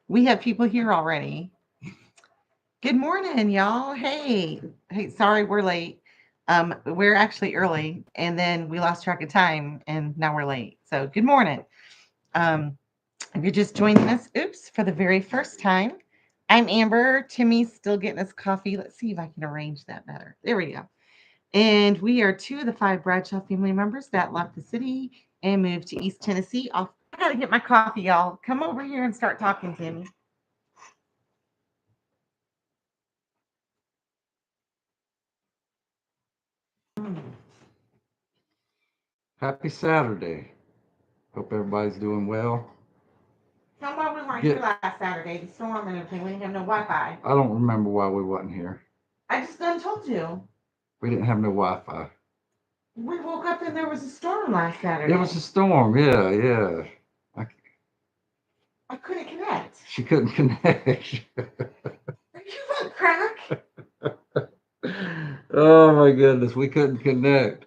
We have people here already. Good morning, y'all. Hey, sorry we're late. We're actually early, and then we lost track of time, and now we're late. So, good morning. Um, if you're just joining us, oops, for the very first time, I'm Amber. Timmy's still getting us coffee. Let's see if I can arrange that better. There we go. And we are two of the five Bradshaw family members that left the city and moved to East Tennessee. I gotta get my coffee, y'all. Come over here and start talking, Timmy. Happy Saturday. Hope everybody's doing well. Tell them why we weren't here Get, last Saturday, the storm and everything. We didn't have no Wi-Fi. I don't remember why we wasn't here. I just done told you. We didn't have no Wi-Fi. We woke up and there was a storm last It was Saturday. a storm. Yeah, yeah. I, I couldn't connect. she couldn't connect. Are you a crack? Oh my goodness, we couldn't connect.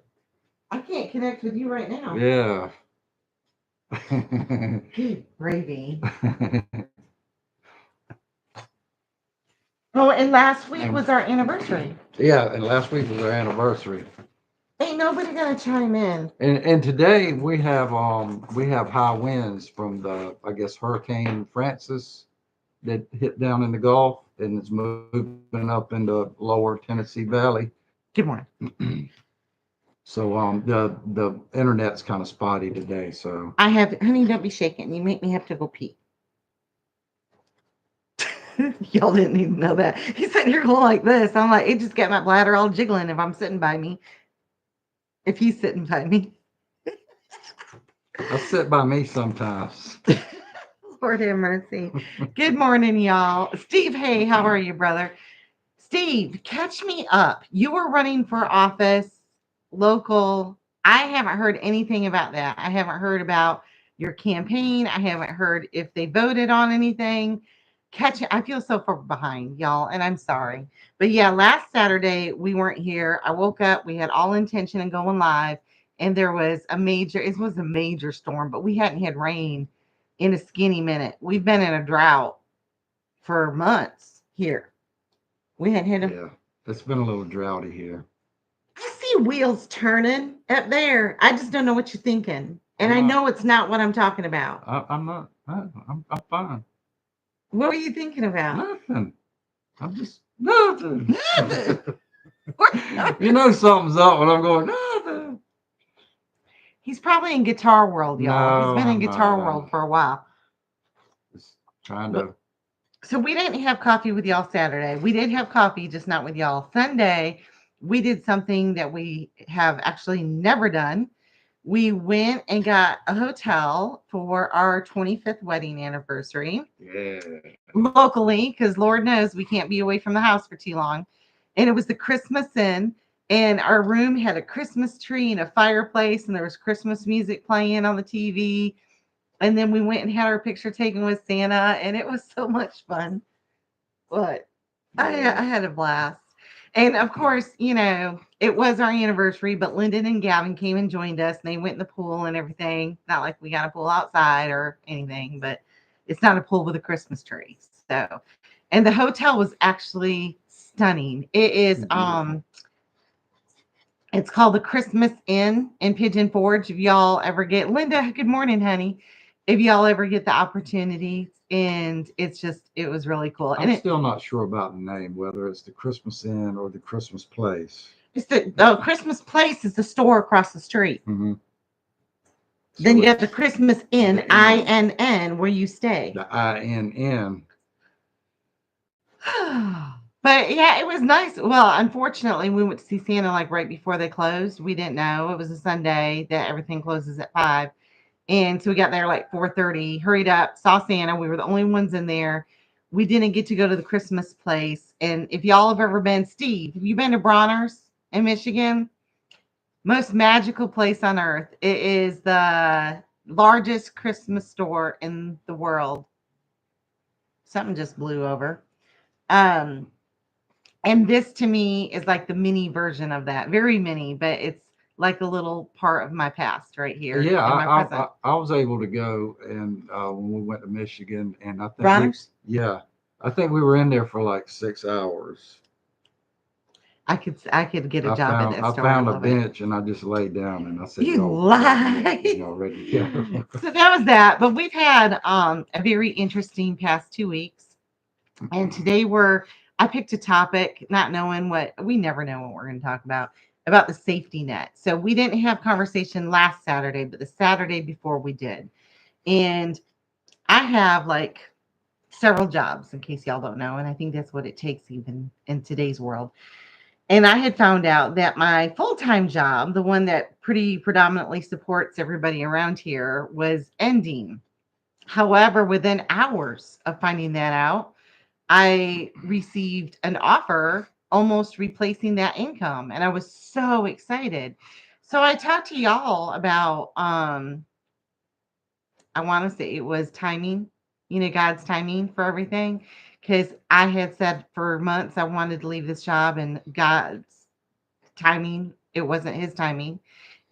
I can't connect with you right now. Yeah. Good gravy. Oh, and last week and, was our anniversary. yeah, and last week was our anniversary. Ain't nobody gonna chime in. And today we have high winds from the I guess Hurricane Francis that hit down in the Gulf and it's moving up into lower Tennessee Valley. Good morning. So the internet's kind of spotty today. So I have, honey, don't be shaking. You make me have to go pee. Y'all didn't even know that. He's sitting here going like this. I'm like, it just got my bladder all jiggling if I'm sitting by me. If he's sitting by me. I sit by me sometimes. Lord have mercy. Good morning, y'all. Steve, hey, how are you, brother? Steve, catch me up. You were running for office, local. I haven't heard anything about that. I haven't heard about your campaign. I haven't heard if they voted on anything. I feel so far behind, y'all, and I'm sorry. But yeah, last Saturday we weren't here. I woke up, we had all intention of going live, and it was a major storm, but we hadn't had rain in a skinny minute. We've been in a drought for months here. We hadn't had a Yeah, it's been a little droughty here. I see wheels turning up there. I just don't know what you're thinking. And I'm I not. know it's not what I'm talking about. I'm not. I'm fine. What were you thinking about? Nothing. I'm just nothing. Nothing. You know something's up when I'm going nothing. He's probably in Guitar World, No, y'all. He's been in I'm Guitar not. World for a while. Just trying But to. so we didn't have coffee with y'all Saturday. We did have coffee, just not with y'all. Sunday, we did something that we have actually never done. We went and got a hotel for our 25th wedding anniversary Yeah. locally because Lord knows we can't be away from the house for too long. And it was the Christmas Inn, and our room had a Christmas tree and a fireplace, and there was Christmas music playing on the TV. And then we went and had our picture taken with Santa, and it was so much fun. But I Yeah. had a blast. And of course, it was our anniversary, but Lyndon and Gavin came and joined us, and they went in the pool and everything. Not like we got a pool outside or anything, but it's not a pool with a Christmas tree. So, and the hotel was actually stunning. Beautiful. It's called the Christmas Inn in Pigeon Forge. If y'all ever get Linda, good morning, honey. If y'all ever get the opportunity, and it was really cool. I'm And still not sure about the name, whether it's the Christmas Inn or the Christmas Place. it's the Christmas Place is the store across the street. Hmm. Then So you got the it's Christmas Inn, the Inn, INN, where you stay. the INN. But yeah, it was nice. Well, unfortunately, we went to see Santa like right before they closed. We didn't know it was a Sunday that everything closes at 5. And so we got there like 4:30, hurried up, saw Santa. We were the only ones in there. We didn't get to go to the Christmas place. And if y'all have ever been, Steve, have you been to Bronner's in Michigan? Most magical place on earth. It is the largest Christmas store in the world. Something just blew over. Um, and this to me is like the mini version of that. Very mini, but it's like a little part of my past right here Yeah, in my present. I was able to go, and when we went to Michigan, and Bronner's, yeah, I think we were in there for like 6 hours. I could get a job at that I store. I found a love it. bench and I just laid down and I said, You "Y'all let me in. lied. Y'all ready to go?" So that was that. But we've had a very interesting past 2 weeks. And today I picked a topic, not knowing what we never know what we're going to talk about the safety net. So we didn't have conversation last Saturday, but the Saturday before we did. And I have like several jobs, in case y'all don't know. And I think that's what it takes even in today's world. And I had found out that my full-time job, the one that pretty predominantly supports everybody around here, was ending. However, within hours of finding that out, I received an offer almost replacing that income, and I was so excited. So I talked to y'all about I want to say it was timing, God's timing for everything. Because I had said for months I wanted to leave this job, and God's timing, it wasn't his timing.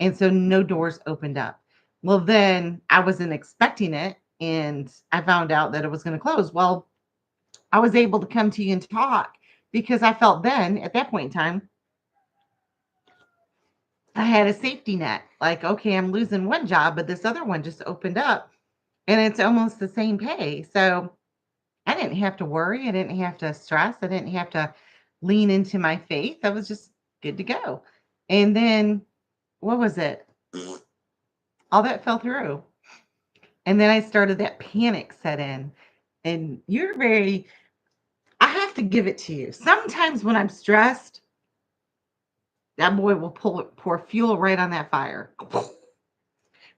And so no doors opened up. Well, then I wasn't expecting it, and I found out that it was going to close. Well, I was able to come to you and talk because I felt then at that point in time, I had a safety net. Like, okay, I'm losing one job, but this other one just opened up and it's almost the same pay. So I didn't have to worry. I didn't have to stress. I didn't have to lean into my faith. I was just good to go. And then what was it? All that fell through. And then I started that panic set in. And I have to give it to you. Sometimes when I'm stressed, that boy will pour fuel right on that fire.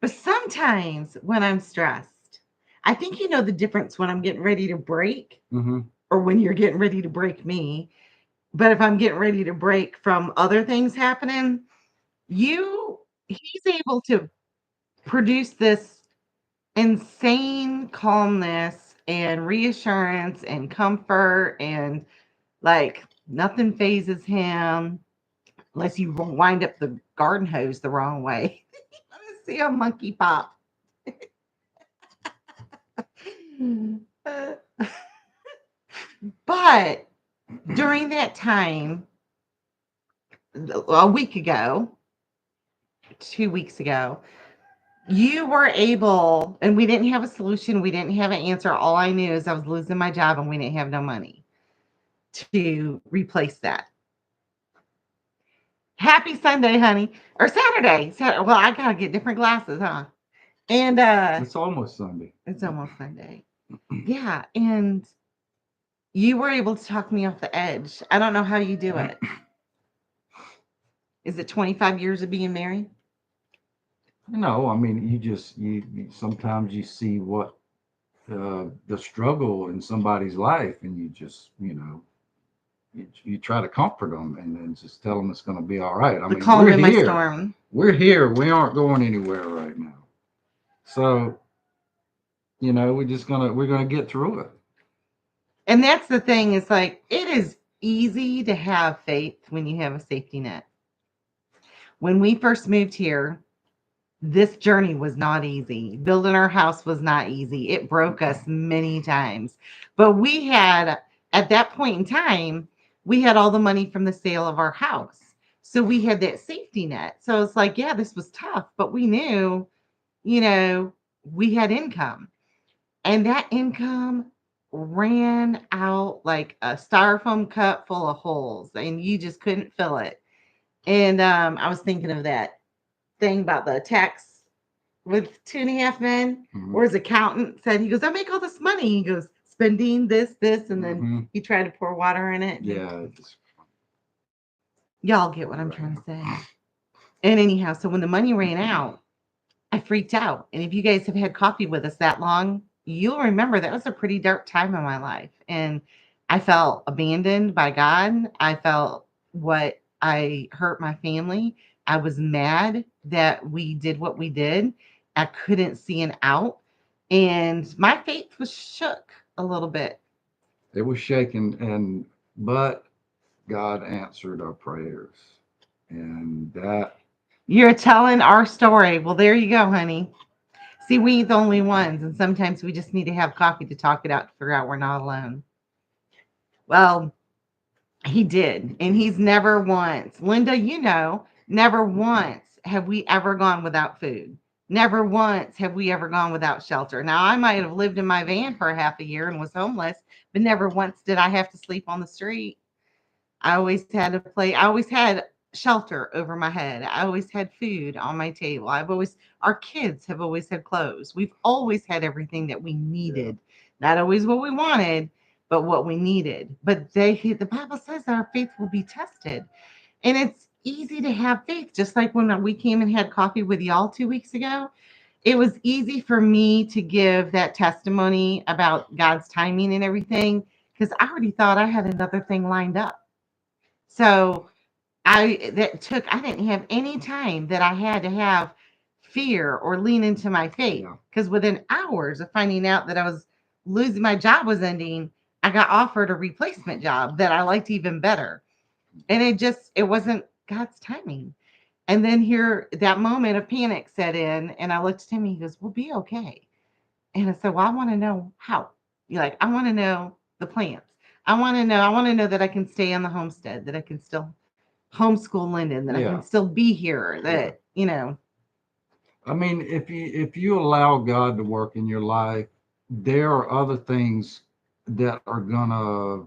But sometimes when I'm stressed, I think you know the difference when I'm getting ready to break Hmm. or when you're getting ready to break me. But if I'm getting ready to break from other things happening, he's able to produce this insane calmness and reassurance and comfort, and like nothing phases him unless you wind up the garden hose the wrong way. Let me see a monkey pop. Uh, but during that time, a week ago, 2 weeks ago, you were able, and we didn't have a solution. We didn't have an answer. All I knew is I was losing my job and we didn't have no money to replace that. Happy Sunday, honey, or Saturday. Well, I gotta get different glasses, huh? And It's almost Sunday. it's almost Sunday. Yeah, and you were able to talk me off the edge. I don't know how you do it. Is it 25 years of being married? No, I mean, sometimes you see what the struggle in somebody's life, and you just, you try to comfort them and then just tell them it's going to be all right. I The mean, calm in my storm. we're here, we aren't going anywhere right now. So, we're gonna get through it. And that's the thing, is like it is easy to have faith when you have a safety net. When we first moved here, this journey was not easy. Building our house was not easy. It broke us many times. But we had, at that point in time, we had all the money from the sale of our house. So we had that safety net. So it's like, yeah, this was tough, but we knew, you know, we had income. And that income ran out like a styrofoam cup full of holes, and you just couldn't fill it. And I was thinking of that thing about the tax with Two and a Half Men, Hmm. where his accountant said, he goes, I make all this money. He goes, spending this, and then Hmm. he tried to pour water in it. Yeah, Y'all get what I'm right. trying to say. And anyhow, so when the money ran out, I freaked out. And if you guys have had coffee with us that long, you'll remember that was a pretty dark time in my life. And I felt abandoned by God. I felt what I hurt my family. I was mad that we did what we did. I couldn't see an out. And my faith was shook a little bit. It was shaking, but God answered our prayers, and You're telling our story. Well, there you go, honey. See, we ain't the only ones, and sometimes we just need to have coffee to talk it out to figure out we're not alone. Well, he did, and he's never once, Linda, never once have we ever gone without food. Never once have we ever gone without shelter. Now, I might have lived in my van for a half a year and was homeless, but never once did I have to sleep on the street. I always had shelter over my head. I always had food on my table. Our kids have always had clothes. We've always had everything that we Yeah. needed. Not always what we wanted, but what we needed. But the Bible says that our faith will be tested. And it's easy to have faith, just like when we came and had coffee with y'all 2 weeks ago. It was easy for me to give that testimony about God's timing and everything because I already thought I had another thing lined up. So I didn't have any time that I had to have fear or lean into my faith Yeah. because within hours of finding out that I was losing my job was ending, I got offered a replacement job that I liked even better. And it wasn't God's timing. And then here that moment of panic set in and I looked at him and he goes, "We'll be okay." And I said, "Well, I want to know how." You're like, I want to know the plans. I want to know that I can stay on the homestead, that I can still homeschool Lyndon, that I can Yeah. still be here, Yeah. that. I mean, if you allow God to work in your life, there are other things that are gonna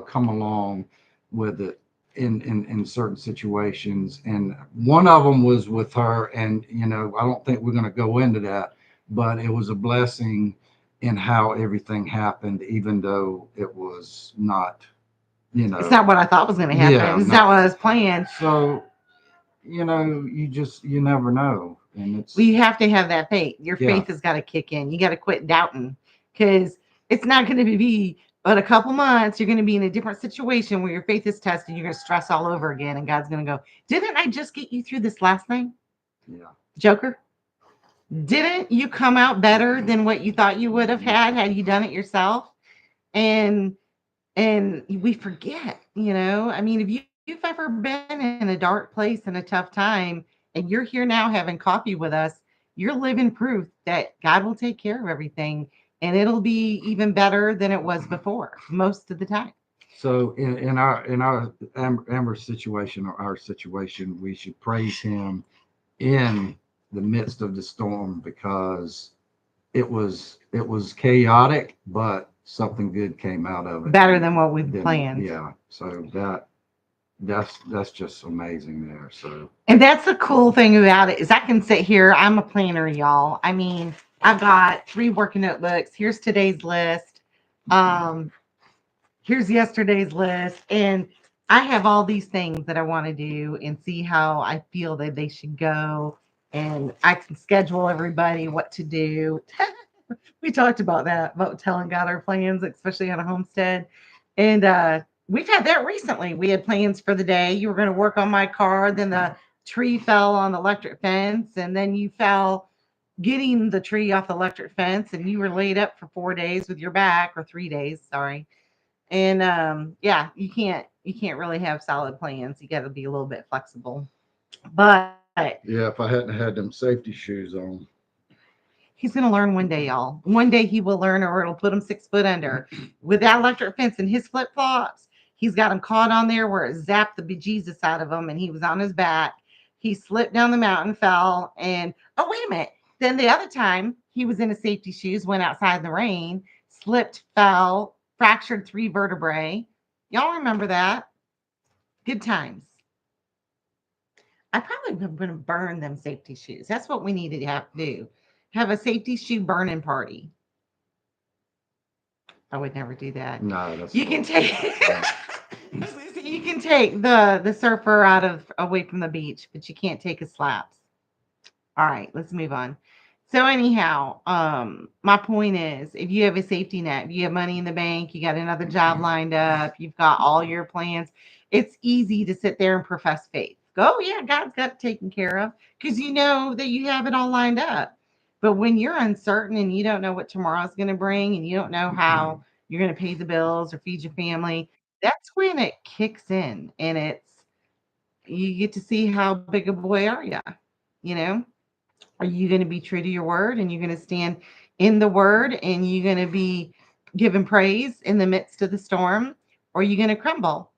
come along with it in certain situations. And one of them was with her, and I don't think we're gonna go into that, but it was a blessing in how everything happened, even though it was not, you It's know, not what I thought was going to happen. yeah, It's not not what I was planned. so. You never know, and We it's have to have that faith. Your yeah. faith has got to kick in. You got to quit doubting because it's not going to be but a couple months. You're going to be in a different situation where your faith is tested. You're going to stress all over again. And God's going to go, "Didn't I just get you through this last thing, Yeah. Joker? Didn't you come out better than what you thought you would have had you done it yourself?" And we forget, I mean, if you've ever been in a dark place in a tough time and you're here now having coffee with us, you're living proof that God will take care of everything and it'll be even better than it was before most of the time. So in our Amber situation, or our situation, we should praise Him in the midst of the storm, because it was chaotic, but something good came out of it. Better than what we've Then planned. yeah, so that's just amazing there. So And that's the cool thing about it is I can sit here. I'm a planner, y'all. I mean, I've got 3 working notebooks. Here's today's list. Um, Here's yesterday's list. And I have all these things that I want to do and see how I feel that they should go. And I can schedule everybody what to do. We talked about that, about telling God our plans, especially on a homestead. And we've had that recently. We had plans for the day. You were going to work on my car, then the tree fell on the electric fence, and then you fell getting the tree off the electric fence, and you were laid up for 4 days with your back, or 3 days, sorry. And yeah, you can't really have solid plans. You got to be a little bit flexible. But yeah, if I hadn't had them safety shoes on. he's going to learn one day, y'all. One day he will learn, or it'll put him 6 foot under. With that electric fence and his flip flops, he's got him caught on there where it zapped the bejesus out of him, and he was on his back. He slipped down the mountain, fell, and oh, wait a minute. Then the other time he was in his safety shoes, went outside in the rain, slipped, fell, fractured 3 vertebrae. Y'all remember that? Good times. I probably am going to burn them safety shoes. That's what we need to have to do. Have a safety shoe burning party. I would never do that. No, that's You can cool. take Yeah. you can take the surfer out of away from the beach, but you can't take his slaps. All right, let's move on. So anyhow, my point is, if you have a safety net, if you have money in the bank, you got another job lined up, you've got all your plans, it's easy to sit there and profess faith. Go, yeah, God's got it taken care of because you know that you have it all lined up. But when you're uncertain and you don't know what tomorrow's going to bring and you don't know how you're going to pay the bills or feed your family, that's when it kicks in and you get to see how big a boy are you. You know, are you going to be true to your word and you're going to stand in the word and you're going to be giving praise in the midst of the storm, or are you going to crumble?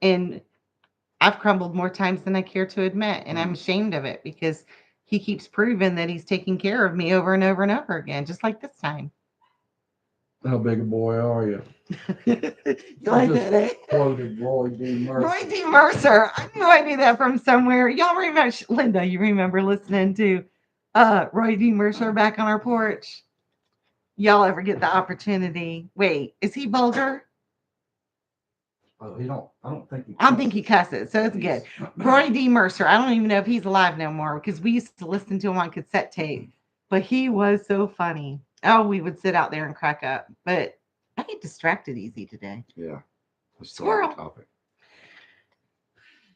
And I've crumbled more times than I care to admit, and I'm ashamed of it because he keeps proving that he's taking care of me over and over and over again, just like this time. How big a boy are you? You like Just that, eh? quoted Roy D. Murphy. Roy D. Mercer. I knew I knew that from somewhere. Y'all remember, Linda, you remember listening to Roy D. Mercer back on our porch? Y'all ever get the opportunity? Wait, is he vulgar? Oh, he don't. I don't think he. I don't think he cusses, so it's good. Roy D. Mercer. I don't even know if he's alive no more because we used to listen to him on cassette tape. But he was so funny. Oh, we would sit out there and crack up. But I get distracted easy today. Yeah. Let's start Squirrel. the topic.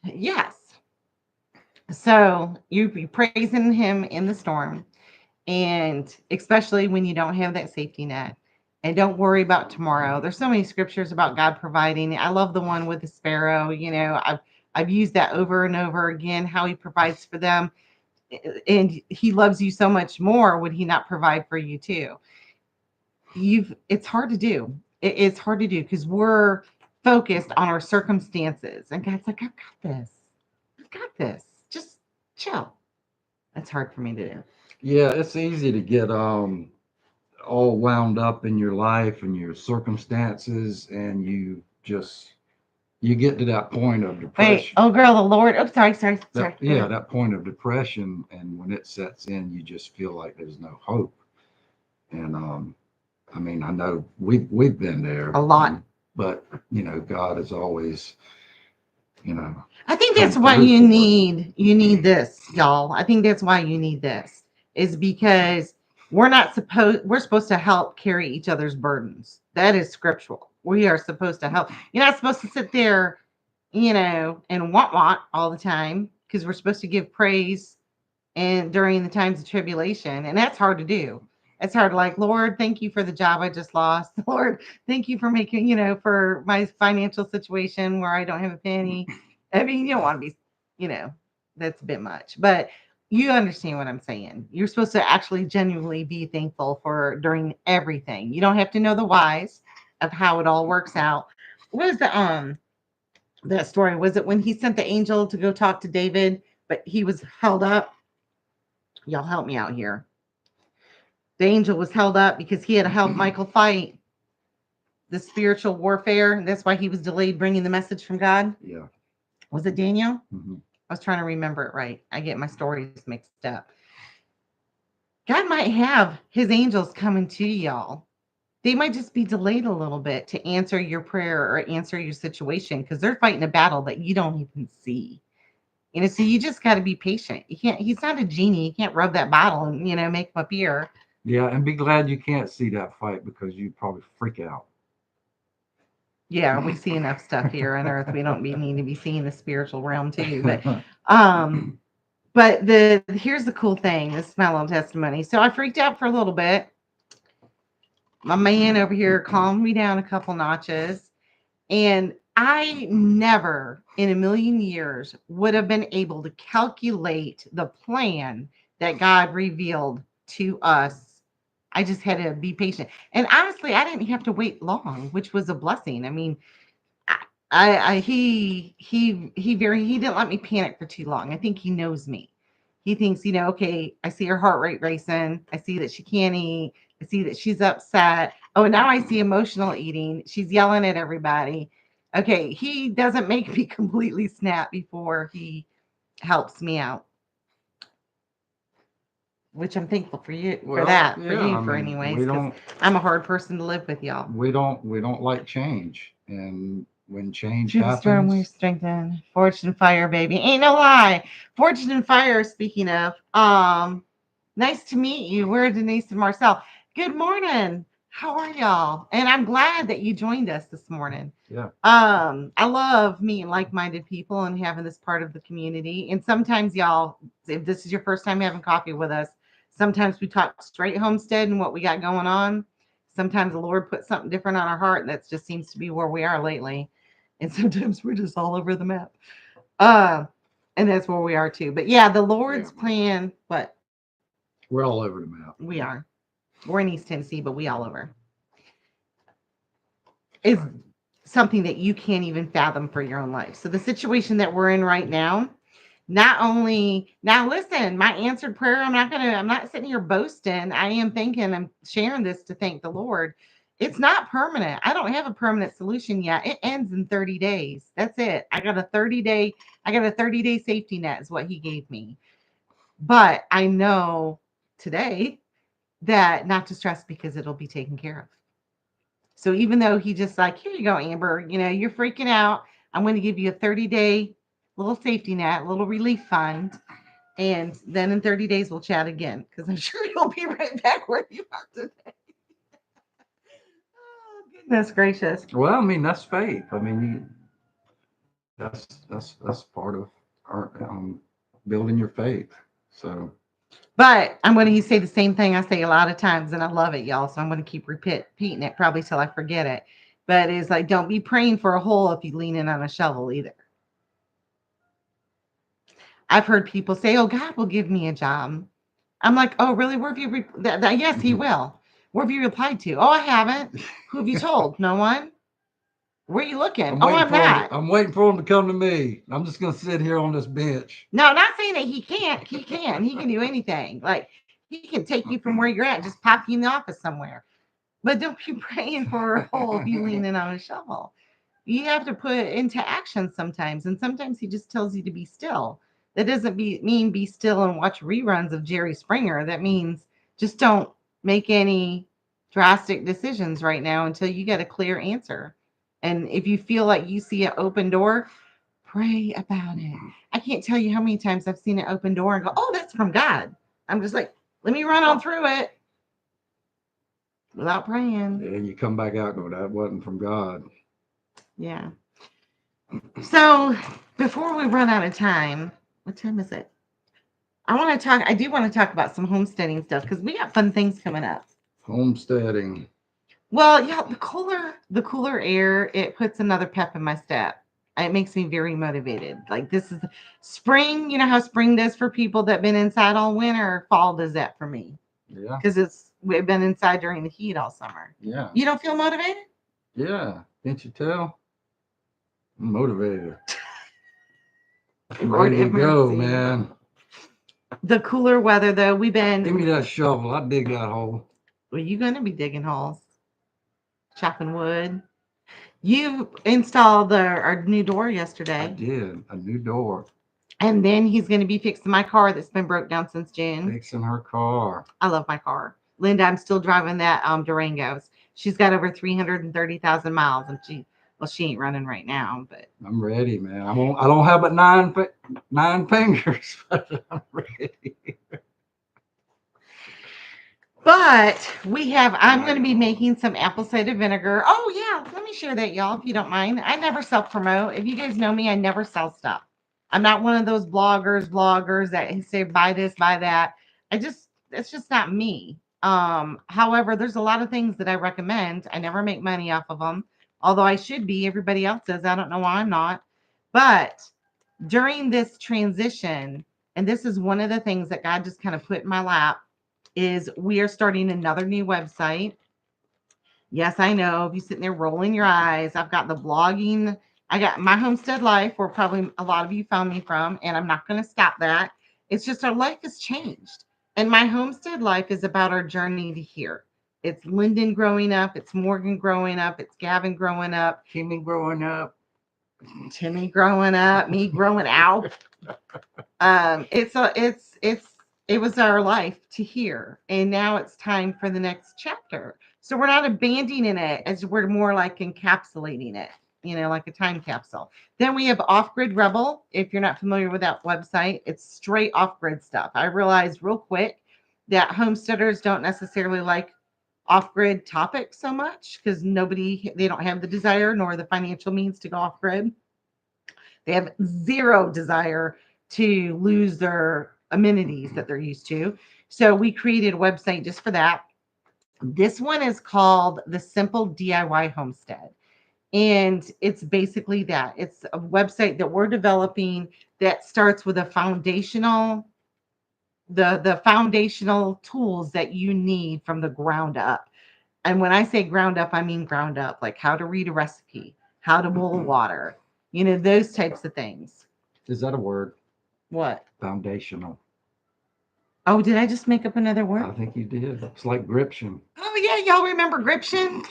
Yes. So you be praising him in the storm, and especially when you don't have that safety net. And don't worry about tomorrow. There's so many scriptures about God providing. I love the one with the sparrow. You know, I've used that over and over again, how he provides for them. And he loves you so much more. Would he not provide for you too? It's hard to do. It's hard to do because we're focused on our circumstances. And God's like, I've got this. I've got this. Just chill. That's hard for me to do. Yeah, it's easy to get all wound up in your life and your circumstances, and you get to that point of Wait, depression. oh girl, the Lord. Oh, sorry. That point of depression, and when it sets in, you just feel like there's no hope. And I mean, I know we've been there A lot. but God is always, I think come that's why through you for us. need this, y'all. I think that's why you need this is because we're supposed to help carry each other's burdens. That is scriptural. We are supposed to help. You're not supposed to sit there, and want all the time because we're supposed to give praise and during the times of tribulation, and that's hard to do. It's hard, like, Lord, thank you for the job I just lost. Lord, thank you for making, for my financial situation where I don't have a penny. I mean, you don't want to be, that's a bit much, but you understand what I'm saying. You're supposed to actually genuinely be thankful for during everything. You don't have to know the whys of how it all works out. What is the that story? Was it when he sent the angel to go talk to David, but he was held up? Y'all help me out here. The angel was held up because he had to help Michael fight the spiritual warfare. That's why he was delayed bringing the message from God. Yeah. Was it Daniel? Mm-hmm. I was trying to remember it right. I get my stories mixed up. God might have his angels coming to y'all. They might just be delayed a little bit to answer your prayer or answer your situation because they're fighting a battle that you don't even see. So you just got to be patient. You can't, he's not a genie. You can't rub that bottle and, make him appear. Yeah, and be glad you can't see that fight because you'd probably freak out. Yeah, we see enough stuff here on earth. We don't need to be seeing the spiritual realm too. But here's the cool thing, this is my little testimony. So I freaked out for a little bit. My man over here calmed me down a couple notches. And I never in a million years would have been able to calculate the plan that God revealed to us. I just had to be patient. And honestly, I didn't have to wait long, which was a blessing. I mean, he didn't let me panic for too long. I think he knows me. He thinks, okay, I see her heart rate racing. I see that she can't eat. I see that she's upset. Oh, now I see emotional eating. She's yelling at everybody. Okay, he doesn't make me completely snap before he helps me out, which I'm thankful for you for that. Yeah, For you, I for mean, anyways, because I'm a hard person to live with, y'all. we don't like change, and when change To the storm we happens, strengthen. Fortune and fire, baby. Ain't no lie. Fortune and fire, speaking of. Nice to meet you. We're Denise and Marcel. Good morning. How are y'all? And I'm glad that you joined us this morning. yeah, I love meeting like-minded people and having this part of the community. And sometimes, y'all, if this is your first time having coffee with us, sometimes we talk straight homestead and what we got going on. Sometimes the Lord puts something different on our heart, and that just seems to be where we are lately. And sometimes we're just all over the map. Uh, and that's where we are too. But yeah, the Lord's Yeah. plan, but We're all over the map. we are. We're in East Tennessee, but we all over. Is something that you can't even fathom for your own life. So the situation that we're in right now, not only now listen, my answered prayer, I'm not sitting here boasting. I am thinking, I'm sharing this to thank the Lord. It's not permanent. I don't have a permanent solution yet. It ends in 30 days. That's it. I got a 30-day safety net is what he gave me. But I know today that not to stress because it'll be taken care of. So even though he just like, here you go, Amber, you're freaking out. I'm going to give you a 30-day little safety net, little relief fund. And then in 30 days, we'll chat again because I'm sure you'll be right back where you are today. Oh, goodness gracious. Well, I mean, that's faith. I mean, that's part of our building your faith. So But I'm going to say the same thing I say a lot of times, and I love it, y'all. So I'm going to keep repeating it probably till I forget it. But it's like, don't be praying for a hole if you lean in on a shovel either. I've heard people say, "Oh, God will give me a job." I'm like, "Oh, really? Where have you?" Yes, He will. Where have you replied to? Oh, I haven't. Who have you told? No one. Where are you looking? I'm Oh, waiting I'm for him. not. I'm waiting for him to come to me. I'm just gonna sit here on this bench. No, not saying that he can't. He can. He can do anything. Like he can take you from where you're at, just pop you in the office somewhere. But don't be praying for a hole if you lean in on a shovel. You have to put it into action sometimes. And sometimes he just tells you to be still. That doesn't mean be still and watch reruns of Jerry Springer. That means just don't make any drastic decisions right now until you get a clear answer. And if you feel like you see an open door, pray about it. I can't tell you how many times I've seen an open door and go, oh, that's from God. I'm just like, let me run on through it without praying. And you come back out and go, that wasn't from God. Yeah. So before we run out of time, what time is it? I do want to talk about some homesteading stuff because we got fun things coming up. Homesteading. Well, yeah, the cooler air, it puts another pep in my step. It makes me very motivated. Like this is spring, you know how spring does for people that been inside all winter, fall does that for me. Yeah. Because we've been inside during the heat all summer. Yeah. You don't feel motivated? Yeah. Can't you tell? I'm motivated. I'm Lord ready to have go, mercy. man. The cooler weather though, Give me that shovel. I dig that hole. well, you gonna be digging holes, chopping wood. You installed our new door I yesterday. did. A new door. And then he's going to be fixing my car that's been broke down since June. Fixing her car. I love my car. Linda, I'm still driving that Durango's. She's got over 330,000 miles, and she ain't running right now, but I'm ready, man. I don't have but nine fingers, but I'm ready. But I'm going to be making some apple cider vinegar. Oh, yeah. Let me share that, y'all, if you don't mind. I never self promote. If you guys know me, I never sell stuff. I'm not one of those bloggers that say buy this, buy that. It's just not me. However, there's a lot of things that I recommend. I never make money off of them, although I should be. Everybody else does. I don't know why I'm not. But during this transition, and this is one of the things that God just kind of put in my lap is we are starting another new website. Yes, I know. If you're sitting there rolling your eyes, I've got the blogging. I got my homestead life, where probably a lot of you found me from, and I'm not going to stop that. It's just our life has changed. And my homestead life is about our journey to here. It's Lyndon growing up, it's Morgan growing up, it's Gavin growing up, Kimmy growing up. Timmy growing up, me growing out. It was our life to here, and now it's time for the next chapter. So we're not abandoning it, as we're more like encapsulating it, like a time capsule. Then we have Off Grid Rebel. If you're not familiar with that website, it's straight off grid stuff. I realized real quick that homesteaders don't necessarily like off grid topics so much because they don't have the desire nor the financial means to go off grid. They have zero desire to lose their amenities that they're used to. So we created a website just for that. This one is called the Simple DIY Homestead. And it's basically that. It's a website that we're developing that starts with a foundational the foundational tools that you need from the ground up. And when I say ground up, I mean ground up, like how to read a recipe, how to boil water, those types of things. Is that a word? What? Foundational. Oh, did I just make up another I word? think you did. It's like gription. Oh yeah, y'all remember gription?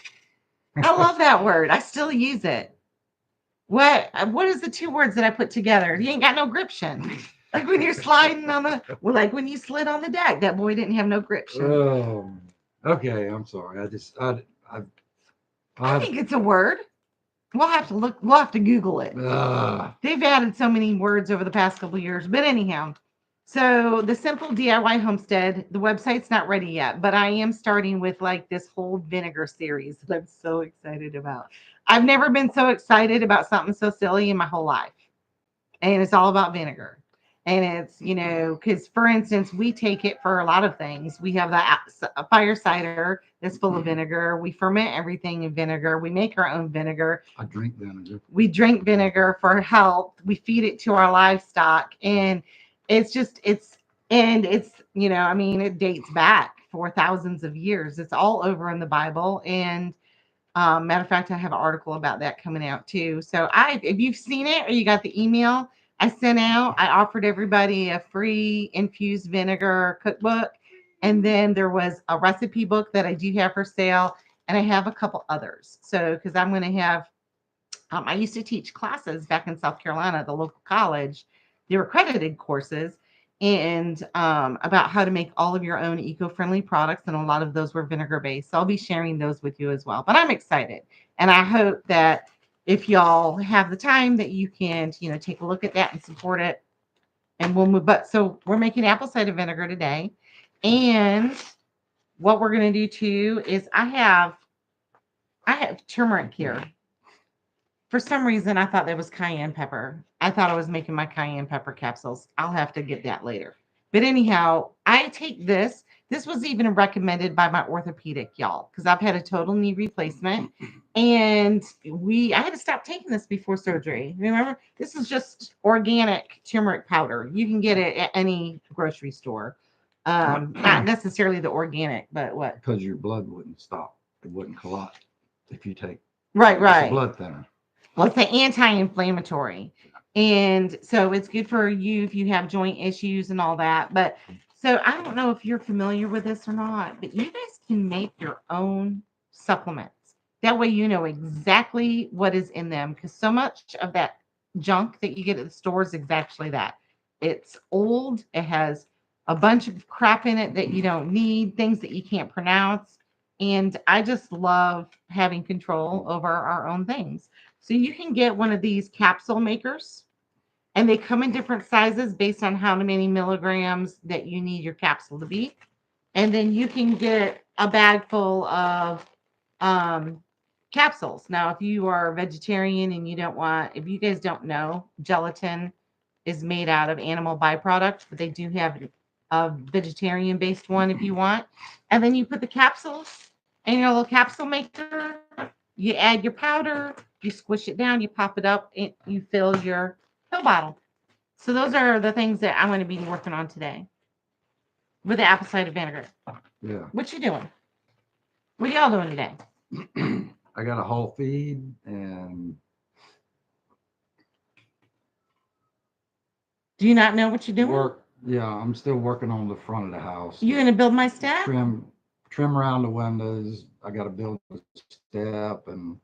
I love that word. I still use it. What is the two words that I put together? You ain't got no gription. Like when you're sliding on like when you slid on the deck, that boy didn't have no gription. Oh, okay. I'm sorry. I I, think it's a word. We'll have to look. We'll have to Google it. They've added so many words over the past couple of years. But anyhow, so the Simple DIY Homestead, the website's not ready yet, but I am starting with like this whole vinegar series that I'm so excited about. I've never been so excited about something so silly in my whole life. And it's all about vinegar. And it's, because for instance, we take it for a lot of things. We have a fire cider that's full of vinegar. We ferment everything in vinegar. We make our own vinegar. I drink vinegar. We drink vinegar for health. We feed it to our livestock. And I mean, it dates back for thousands of years. It's all over in the Bible. And matter of fact, I have an article about that coming out too. So if you've seen it or you got the email I sent out, I offered everybody a free infused vinegar cookbook. And then there was a recipe book that I do have for sale. And I have a couple others. So, because I'm going to have I used to teach classes back in South Carolina at the local college. They were accredited courses and about how to make all of your own eco-friendly products. And a lot of those were vinegar based. So I'll be sharing those with you as well. But I'm excited. And I hope that if y'all have the time that you can, take a look at that and support it. And we'll move. But so we're making apple cider vinegar today. And what we're going to do too is I have turmeric here. For some reason, I thought that was cayenne pepper. I thought I was making my cayenne pepper capsules. I'll have to get that later. But anyhow, I take this. This was even recommended by my orthopedic, y'all, because I've had a total knee replacement. And I had to stop taking this before surgery. Remember, this is just organic turmeric powder. You can get it at any grocery store. Not necessarily the organic, but what? Because your blood wouldn't stop. It wouldn't clot if you take. Right, It's a right. blood thinner. Well, it's an anti-inflammatory. And so it's good for you if you have joint issues and all that. But so I don't know if you're familiar with this or not, but you guys can make your own supplements. That way you know exactly what is in them because so much of that junk that you get at the store is exactly that. It's old, it has a bunch of crap in it that you don't need, things that you can't pronounce. And I just love having control over our own things. So you can get one of these capsule makers, and they come in different sizes based on how many milligrams that you need your capsule to be. And then you can get a bag full of capsules. Now, if you are a vegetarian and if you guys don't know, gelatin is made out of animal byproducts, but they do have a vegetarian based one if you want. And then you put the capsules in your little capsule maker. You add your powder, you squish it down, you pop it up, and you fill your pill bottle. So those are the things that I'm going to be working on today with the apple cider vinegar. Yeah. What you doing? What y'all doing today? I got a whole feed and Do you not know what you're doing? work. Yeah, I'm still working on the front of the house. You gonna build my step? Trim around the windows. I got to build a step and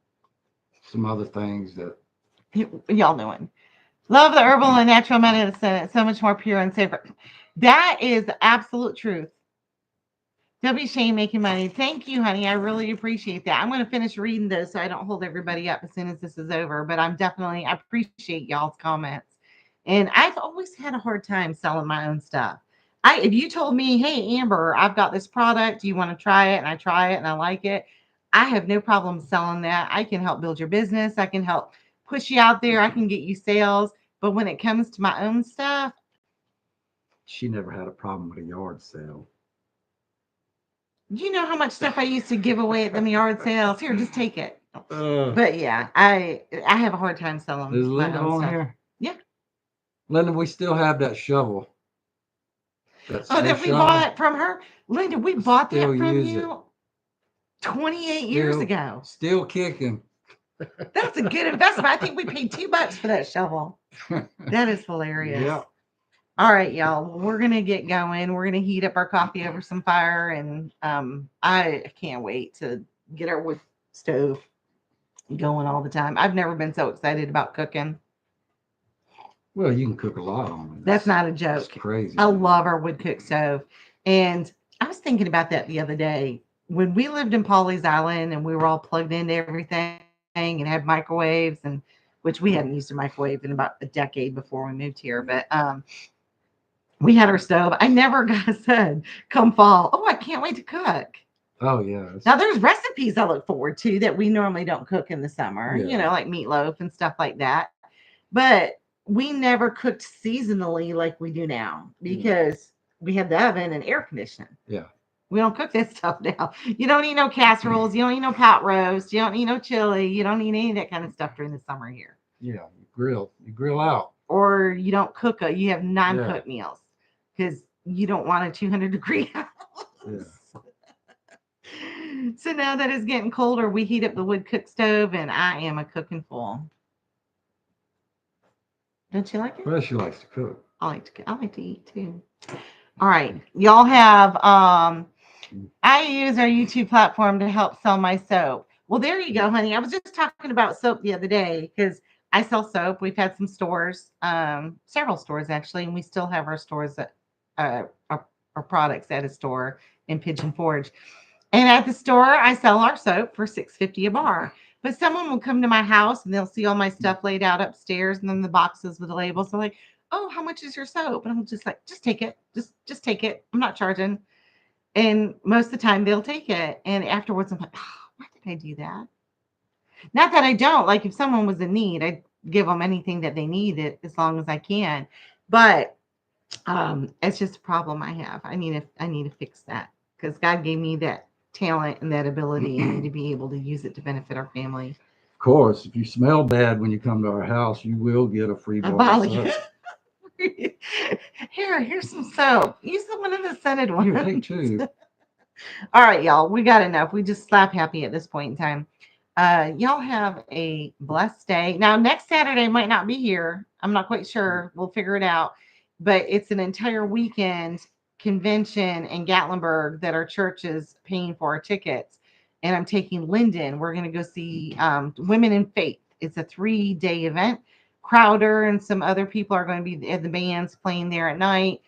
some other things that. Y'all doing? Love the herbal and natural medicine. It's so much more pure and safer. That is the absolute truth. Don't be ashamed making money. Thank you, honey. I really appreciate that. I'm going to finish reading those so I don't hold everybody up as soon as this is over. But I appreciate y'all's comments. And I've always had a hard time selling my own stuff. If you told me, hey, Amber, I've got this product, do you want to try it? And I try it and I like it. I have no problem selling that. I can help build your business. I can help push you out there. I can get you sales. But when it comes to my own stuff, She never had a problem with a yard sale. you know how much stuff I used to give away at them yard sales. Here, just take it. But yeah, I have a hard time selling Is my Linda own on stuff. here? Yeah. Linda, we still have that shovel. That Oh, snow that we shovel. bought from her, Linda. We bought that Still from use it. you 28 years ago. Still kicking. That's a good investment. I think we paid $2 for that shovel. That is hilarious. Yeah. All right, y'all. We're gonna get going. We're gonna heat up our coffee over some fire, and I can't wait to get our wood stove going all the time. I've never been so excited about cooking. Well, you can cook a lot on it. That's not a It's joke. crazy. I love our wood cook stove, and I was thinking about that the other day when we lived in Pawleys Island, and we were all plugged into everything and had microwaves, and which we hadn't used a microwave in about a decade before we moved here, but we had our stove. I never got said, come fall. Oh, I can't wait to cook. Oh, yeah. Now, there's recipes I look forward to that we normally don't cook in the summer, Yeah. like meatloaf and stuff like that. But we never cooked seasonally like we do now because we had the oven and air conditioning. Yeah. We don't cook that stuff now. You don't need no casseroles. You don't need no pot roast. You don't need no chili. You don't need any of that kind of stuff during the summer here. Yeah. You grill out. Or you don't cook you have non-cooked meals because you don't want a 200-degree house. Yeah. So now that it's getting colder, we heat up the wood cook stove, and I am a cooking fool. Don't you like it? Well, she likes to cook. I like to eat too. All right, y'all have I use our YouTube platform to help sell my soap. Well, there you go, honey. I was just talking about soap the other day because I sell soap. We've had some stores, several stores actually, and we still have our stores that our products at a store in Pigeon Forge. And at the store, I sell our soap for $6.50 a bar. But someone will come to my house and they'll see all my stuff laid out upstairs and then the boxes with the labels. They're like, "Oh, how much is your soap?" And I'm just like, "Just take it. Just take it. I'm not charging." And most of the time they'll take it. And afterwards, I'm like, "Oh, why did I do that?" Not that I don't. Like if someone was in need, I'd give them anything that they needed as long as I can. But it's just a problem I have. I need to fix that because God gave me that talent and that ability. I need to be able to use it to benefit our family. Of course, if you smell bad when you come to our house, you will get a free bar of soap. Here's some soap. Use the one in the scented one. Here, take two. All right, y'all. We got enough. We just slap happy at this point in time. Y'all have a blessed day. Now, next Saturday might not be here. I'm not quite sure. We'll figure it out. But it's an entire weekend convention in Gatlinburg that our church is paying for our tickets. And I'm taking Lyndon. We're going to go see Women in Faith. It's a 3-day event. Crowder and some other people are going to be at the bands playing there at night.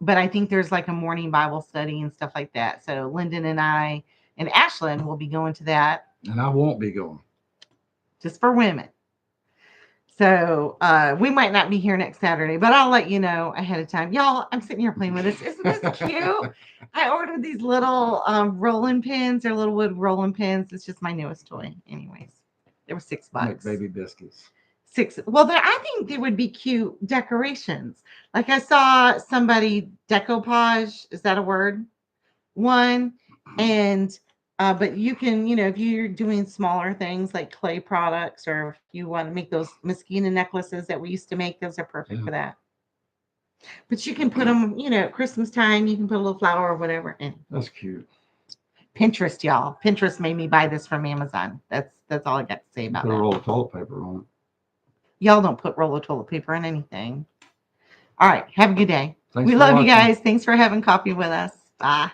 But I think there's like a morning Bible study and stuff like that. So Lyndon and I and Ashlyn will be going to that. And I won't be going. Just for women. So we might not be here next Saturday, but I'll let you know ahead of time. Y'all, I'm sitting here playing with this. Isn't this cute? I ordered these little rolling pins. They're little wood rolling pins. It's just my newest toy. Anyways, they were $6. Make baby biscuits. Well, I think they would be cute decorations. Like I saw somebody decoupage. Is that a word? One. And but you can, if you're doing smaller things like clay products, or if you want to make those mosquito necklaces that we used to make, those are perfect for that. But you can put them, at Christmas time, you can put a little flower or whatever in. That's cute. Pinterest, y'all. Pinterest made me buy this from Amazon. That's all I got to say about Put that. a roll of toilet paper on it. Y'all don't put roll of toilet paper in anything. All right. Have a good day. Thanks We for love you watching. guys. Thanks for having coffee with us. Bye.